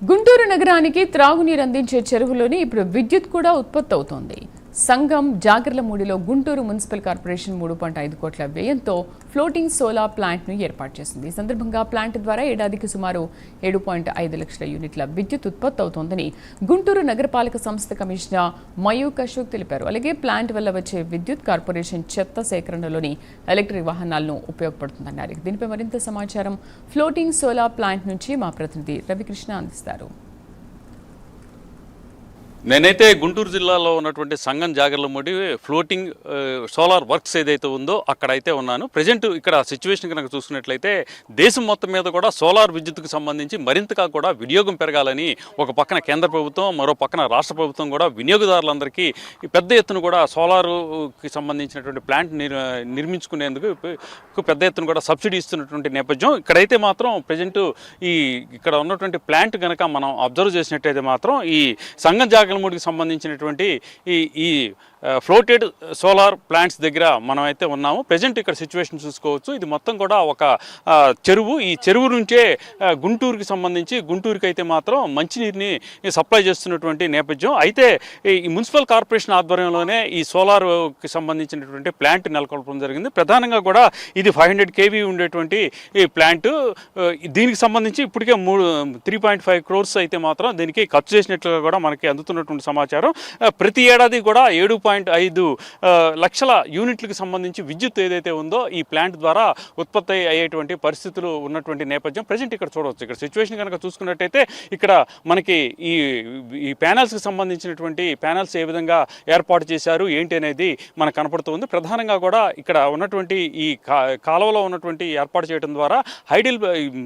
గుంటూరు నగరానికి త్రాగునీరు అందించే చెరువులోని ఇప్పుడు విద్యుత్ కూడా ఉత్పత్తి అవుతోంది. సంగం జాగర్లమూడిలో గుంటూరు మున్సిపల్ కార్పొరేషన్ 3.5 కోట్ల వ్యయంతో ఫ్లోటింగ్ సోలార్ ప్లాంట్ను ఏర్పాటు చేసింది. ఈ సందర్భంగా ప్లాంట్ ద్వారా ఏడాదికి సుమారు 7.5 లక్షల యూనిట్ల విద్యుత్ ఉత్పత్తి అవుతోందని గుంటూరు నగరపాలక సంస్థ కమిషనర్ మయూక్ అశోక్ తెలిపారు. అలాగే ప్లాంట్ వల్ల వచ్చే విద్యుత్ కార్పొరేషన్ చెత్త సేకరణలోని ఎలక్ట్రిక్ వాహనాలను ఉపయోగపడుతుందన్నారు. దీనిపై మరింత సమాచారం ఫ్లోటింగ్ సోలార్ ప్లాంట్ నుంచి మా ప్రతినిధి రవికృష్ణ అందిస్తారు. నేనైతే గుంటూరు జిల్లాలో ఉన్నటువంటి సంగం జాగర్లమూడి ఫ్లోటింగ్ సోలార్ వర్క్స్ ఏదైతే ఉందో అక్కడైతే ఉన్నాను. ప్రజెంట్ ఇక్కడ సిచ్యువేషన్ కనుక చూసుకున్నట్లయితే దేశం మొత్తం మీద కూడా సోలార్ విద్యుత్తుకు సంబంధించి మరింతగా కూడా వినియోగం పెరగాలని ఒక పక్కన కేంద్ర ప్రభుత్వం, మరో పక్కన రాష్ట్ర ప్రభుత్వం కూడా వినియోగదారులందరికీ పెద్ద ఎత్తున కూడా సోలారుకి సంబంధించినటువంటి ప్లాంట్ నిర్మించుకునేందుకు పెద్ద ఎత్తున కూడా సబ్సిడీ ఇస్తున్నటువంటి నేపథ్యం. ఇక్కడైతే మాత్రం ప్రజెంట్ ఇక్కడ ఉన్నటువంటి ప్లాంట్ కనుక మనం అబ్జర్వ్ చేసినట్టయితే మాత్రం ఈ సంగం జాగర్లమూడికి సంబంధించినటువంటి ఈ ఫ్లోటెడ్ సోలార్ ప్లాంట్స్ దగ్గర మనం అయితే ఉన్నాము. ప్రజెంట్ ఇక్కడ సిచ్యువేషన్ చూసుకోవచ్చు. ఇది మొత్తం కూడా ఒక చెరువు. ఈ చెరువు నుంచే గుంటూరుకి సంబంధించి గుంటూరుకి అయితే మాత్రం మంచినీరుని సప్లై చేస్తున్నటువంటి నేపథ్యం. అయితే ఈ మున్సిపల్ కార్పొరేషన్ ఆధ్వర్యంలోనే ఈ సోలార్కి సంబంధించినటువంటి ప్లాంట్ నెలకొల్పడం జరిగింది. ప్రధానంగా కూడా ఇది 500 kV ఉండేటువంటి ఈ ప్లాంట్. దీనికి సంబంధించి ఇప్పటికే 3.5 crores అయితే మాత్రం దీనికి ఖర్చు చేసినట్లుగా కూడా మనకి అందుతున్నటువంటి సమాచారం. ప్రతి ఏడాది కూడా 7.5 లక్షల యూనిట్లకు సంబంధించి విద్యుత్ ఏదైతే ఉందో ఈ ప్లాంట్ ద్వారా ఉత్పత్తి అయ్యేటువంటి పరిస్థితులు ఉన్నటువంటి నేపథ్యం ప్రజెంట్ ఇక్కడ చూడవచ్చు. ఇక్కడ సిచ్యువేషన్ కనుక చూసుకున్నట్టయితే ఇక్కడ మనకి ఈ ప్యానల్స్కి సంబంధించినటువంటి ప్యానల్స్ ఏ విధంగా ఏర్పాటు చేశారు ఏంటి అనేది మనకు కనపడుతుంది. ప్రధానంగా కూడా ఇక్కడ ఉన్నటువంటి ఈ కాలువలో ఉన్నటువంటి ఏర్పాటు చేయడం ద్వారా హైడిల్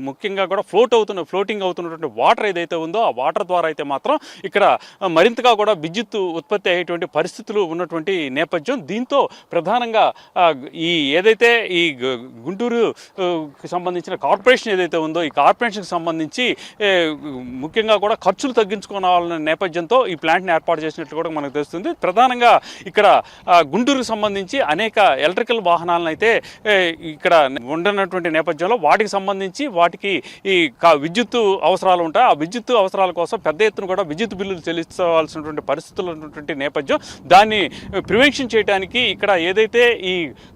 ముఖ్యంగా కూడా ఫ్లోటింగ్ అవుతున్నటువంటి వాటర్ ఏదైతే ఉందో ఆ వాటర్ ద్వారా అయితే మాత్రం ఇక్కడ మరింతగా కూడా విద్యుత్ ఉత్పత్తి అయ్యేటువంటి పరిస్థితులు ఉన్నటువంటి నేపథ్యం. దీంతో ప్రధానంగా ఏదైతే ఈ గుంటూరుకి సంబంధించిన కార్పొరేషన్ ఏదైతే ఉందో ఈ కార్పొరేషన్కి సంబంధించి ముఖ్యంగా కూడా ఖర్చులు తగ్గించుకోవాలనే నేపథ్యంతో ఈ ప్లాంట్ని ఏర్పాటు చేసినట్లు కూడా మనకు తెలుస్తుంది. ప్రధానంగా ఇక్కడ గుంటూరుకు సంబంధించి అనేక ఎలక్ట్రికల్ వాహనాలను అయితే ఇక్కడ ఉండనటువంటి నేపథ్యంలో వాటికి సంబంధించి వాటికి ఈ విద్యుత్ అవసరాలు ఉంటాయి. ఆ విద్యుత్ అవసరాల కోసం పెద్ద ఎత్తున కూడా విద్యుత్ బిల్లులు చెల్లించవలసినటువంటి పరిస్థితులు ఉన్నటువంటి నేపథ్యం. దాన్ని ప్రివెన్షన్ చేయడానికి ఇక్కడ ఏదైతే ఈ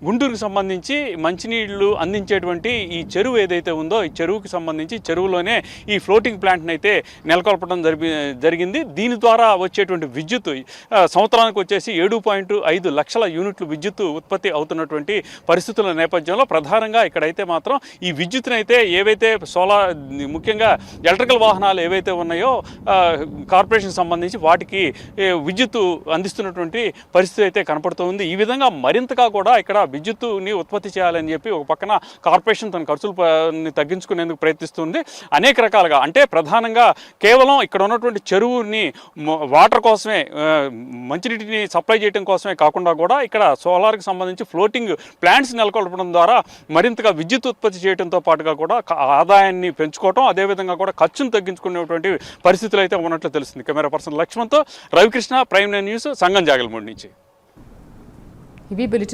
గుంటూరుకు సంబంధించి మంచినీళ్లు అందించేటువంటి ఈ చెరువు ఏదైతే ఉందో ఈ చెరువుకి సంబంధించి చెరువులోనే ఈ ఫ్లోటింగ్ ప్లాంట్ని అయితే నెలకొల్పడం జరిగింది. దీని ద్వారా వచ్చేటువంటి విద్యుత్ సంవత్సరానికి వచ్చేసి 7.5 లక్షల యూనిట్లు విద్యుత్ ఉత్పత్తి అవుతున్నటువంటి పరిస్థితుల నేపథ్యంలో ప్రధానంగా ఇక్కడైతే మాత్రం ఈ విద్యుత్ని అయితే ఏవైతే సోలార్ ముఖ్యంగా ఎలక్ట్రికల్ వాహనాలు ఏవైతే ఉన్నాయో కార్పొరేషన్ సంబంధించి వాటికి విద్యుత్ అందిస్తున్నటువంటి పరిస్థితి అయితే కనపడుతుంది. ఈ విధంగా మరింతగా కూడా ఇక్కడ విద్యుత్తుని ఉత్పత్తి చేయాలని చెప్పి ఒక పక్కన కార్పొరేషన్ తన ఖర్చులు తగ్గించుకునేందుకు ప్రయత్నిస్తుంది. అనేక రకాలుగా అంటే ప్రధానంగా కేవలం ఇక్కడ ఉన్నటువంటి చెరువుని వాటర్ కోసమే మంచినీటిని సప్లై చేయడం కోసమే కాకుండా కూడా ఇక్కడ సోలార్కి సంబంధించి ఫ్లోటింగ్ ప్లాంట్స్ నెలకొల్పడం ద్వారా మరింతగా విద్యుత్ ఉత్పత్తి చేయడంతో పాటుగా కూడా ఆదాయాన్ని పెంచుకోవటం అదేవిధంగా కూడా ఖర్చును తగ్గించుకునేటువంటి పరిస్థితులు అయితే ఉన్నట్లు తెలుస్తుంది. కెమెరా పర్సన్ లక్ష్మణ్తో రవికృష్ణ, ప్రైమ్9 న్యూస్, సంగం జాగర్లమూడి నుంచి.